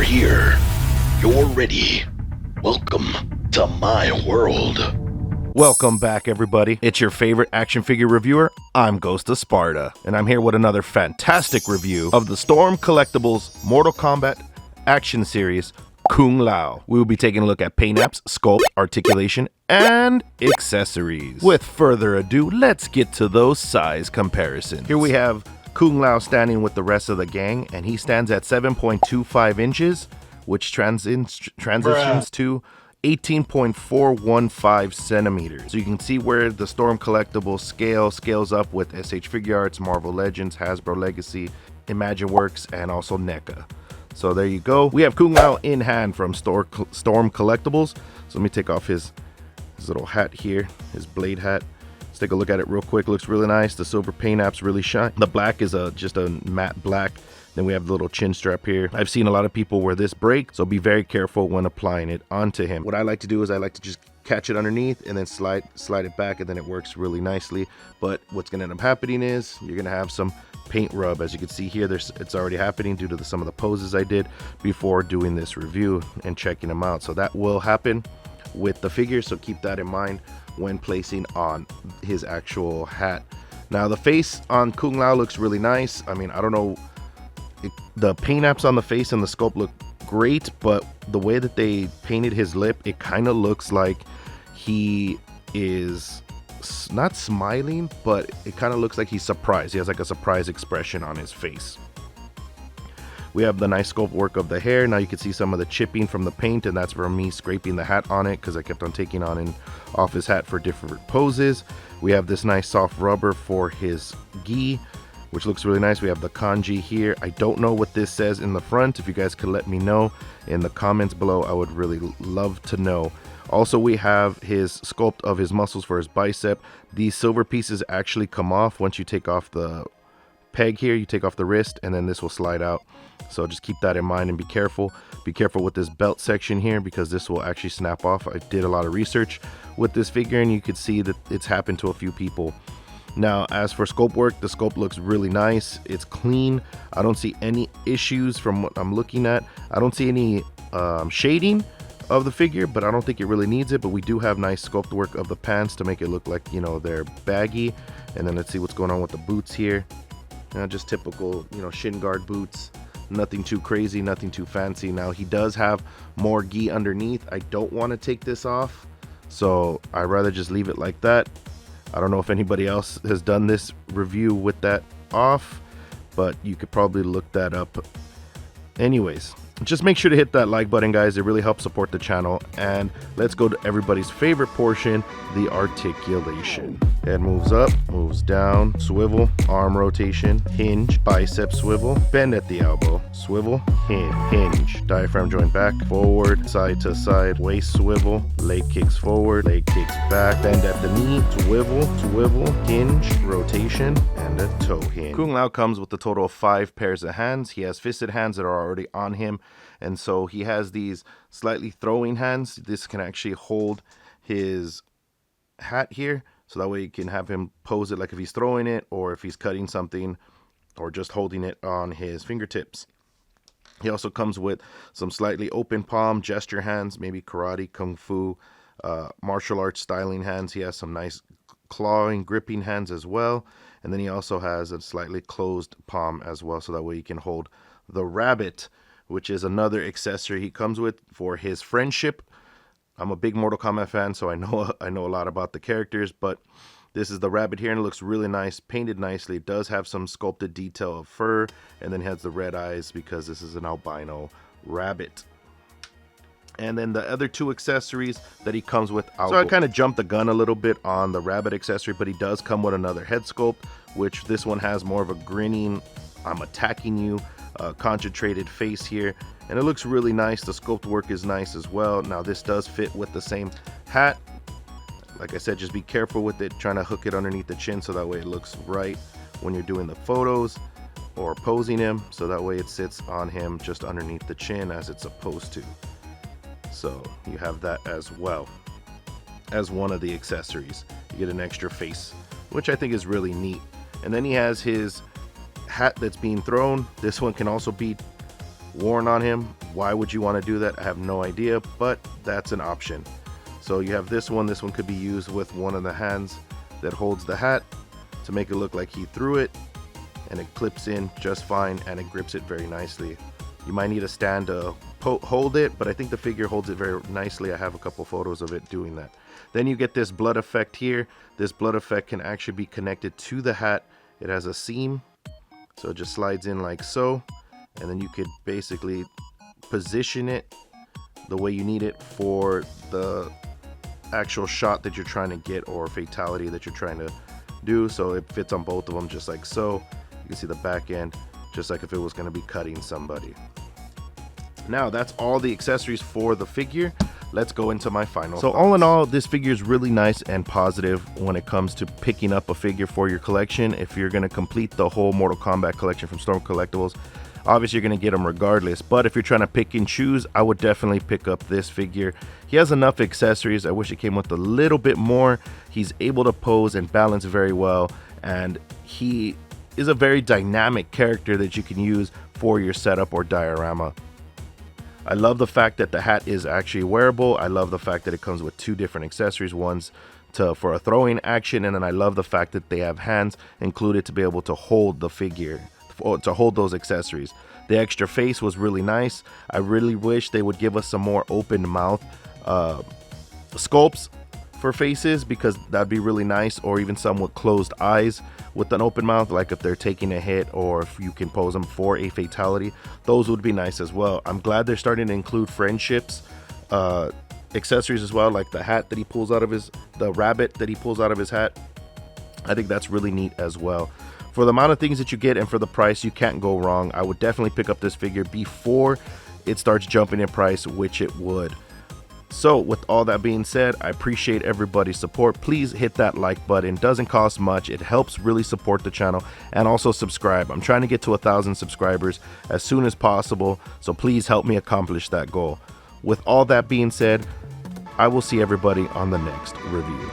here. You're ready. Welcome to my world. Welcome back, everybody. It's your favorite action figure reviewer. I'm Ghost of Sparta, and I'm here with another fantastic review of the Strom Collectibles Mortal Kombat action series, Kung Lao. We will be taking a look at paint apps, sculpt, articulation, and accessories. With further ado, let's get to those size comparisons. Here we have Kung Lao standing with the rest of the gang, and he stands at 7.25 inches, which transitions to 18.415 centimeters. So you can see where the Strom Collectibles scales up with Shfiguarts, Marvel Legends, Hasbro Legacy, Imagineworks, and also NECA. So there you go. We have Kung Lao in hand from Strom Collectibles. So let me take off his little hat here, his blade hat. Let's take a look at it real quick. Looks really nice. The silver paint apps really shine. The black is just a matte black. Then we have the little chin strap here. I've seen a lot of people wear this break, so be very careful when applying it onto him. What I like to do is I like to just catch it underneath and then slide it back, and then it works really nicely. But what's gonna end up happening is you're gonna have some paint rub. As you can see here, it's already happening due to some of the poses I did before doing this review and checking them out. So that will happen with the figure, so keep that in mind when placing on his actual hat. Now the face on Kung Lao looks really nice. I mean, I don't know, the paint apps on the face and the sculpt look great, but the way that they painted his lip, it kind of looks like he is not smiling, but it kind of looks like he's surprised. He has like a surprise expression on his face. We have the nice sculpt work of the hair. Now you can see some of the chipping from the paint, and that's from me scraping the hat on it because I kept on taking on and off his hat for different poses. We have this nice soft rubber for his gi, which looks really nice. We have the kanji here. I don't know what this says in the front. If you guys could let me know in the comments below, I would really love to know. Also, we have his sculpt of his muscles for his bicep. These silver pieces actually come off once you take off the peg here. You take off the wrist, and then this will slide out. So just keep that in mind and be careful. Be careful with this belt section here because this will actually snap off. I did a lot of research with this figure, and you could see that it's happened to a few people. Now, as for sculpt work, the sculpt looks really nice. It's clean. I don't see any issues from what I'm looking at. I don't see any shading of the figure, but I don't think it really needs it. But we do have nice sculpt work of the pants to make it look like, you know, they're baggy. And then let's see what's going on with the boots here. Just typical, you know, shin guard boots. Nothing too crazy, nothing too fancy. Now he does have more gi underneath. I don't want to take this off, so I'd rather just leave it like that. I don't know if anybody else has done this review with that off, but you could probably look that up. Anyways, just make sure to hit that like button, guys. It really helps support the channel. And let's go to everybody's favorite portion, the articulation. Head moves up, moves down, swivel, arm rotation, hinge, bicep swivel, bend at the elbow, swivel, hinge, diaphragm joint back, forward, side to side, waist swivel, leg kicks forward, leg kicks back, bend at the knee, swivel, hinge, rotation, and a toe hinge. Kung Lao comes with a total of 5 pairs of hands. He has fisted hands that are already on him, and so he has these slightly throwing hands. This can actually hold his hat here, so that way you can have him pose it like if he's throwing it or if he's cutting something or just holding it on his fingertips. He also comes with some slightly open palm gesture hands, maybe karate, kung fu, martial arts styling hands. He has some nice clawing, gripping hands as well. And then he also has a slightly closed palm as well, so that way you can hold the rabbit, which is another accessory he comes with for his friendship. I'm a big Mortal Kombat fan, so I know a lot about the characters, but this is the rabbit here, and it looks really nice, painted nicely. It does have some sculpted detail of fur, and then it has the red eyes because this is an albino rabbit. And then the other 2 accessories that he comes with, so I kind of jumped the gun a little bit on the rabbit accessory, but he does come with another head sculpt, which this one has more of a grinning, I'm attacking you, concentrated face here, and it looks really nice. The sculpt work is nice as well. Now this does fit with the same hat. Like I said, just be careful with it, trying to hook it underneath the chin so that way it looks right when you're doing the photos or posing him, so that way it sits on him just underneath the chin as it's supposed to. So you have that as well as one of the accessories. You get an extra face, which I think is really neat. And then he has his hat that's being thrown. This one can also be worn on him, Why would you want to do that? I have no idea, but that's an option. So you have this one could be used with one of the hands that holds the hat to make it look like he threw it, and it clips in just fine and it grips it very nicely. You might need a stand to hold it, but I think the figure holds it very nicely. I have a couple photos of it doing that. Then you get this blood effect here. This blood effect can actually be connected to the hat. It has a seam, so it just slides in like so, and then you could basically position it the way you need it for the actual shot that you're trying to get or fatality that you're trying to do. So it fits on both of them just like so. You can see the back end just like if it was going to be cutting somebody. Now that's all the accessories for the figure. Let's go into my final thoughts. All in all, this figure is really nice and positive when it comes to picking up a figure for your collection. If you're going to complete the whole Mortal Kombat collection from Strom Collectibles, obviously you're going to get them regardless, but if you're trying to pick and choose, I would definitely pick up this figure. He has enough accessories. I wish it came with a little bit more. He's able to pose and balance very well, and he is a very dynamic character that you can use for your setup or diorama. I love the fact that the hat is actually wearable. I love the fact that it comes with two different accessories, one's for a throwing action, and then I love the fact that they have hands included to be able to hold the figure, to hold those accessories. The extra face was really nice. I really wish they would give us some more open mouth sculpts for faces, because that'd be really nice, or even some with closed eyes with an open mouth, like if they're taking a hit or if you can pose them for a fatality. Those would be nice as well. I'm glad they're starting to include friendships accessories as well, like the hat that he pulls out of the rabbit that he pulls out of his hat. I think that's really neat as well. For the amount of things that you get and for the price, you can't go wrong. I would definitely pick up this figure before it starts jumping in price, which it would. So with all that being said, I appreciate everybody's support. Please hit that like button. Doesn't cost much. It helps really support the channel, and also subscribe. I'm trying to get to 1,000 subscribers as soon as possible, so please help me accomplish that goal. With all that being said, I will see everybody on the next review.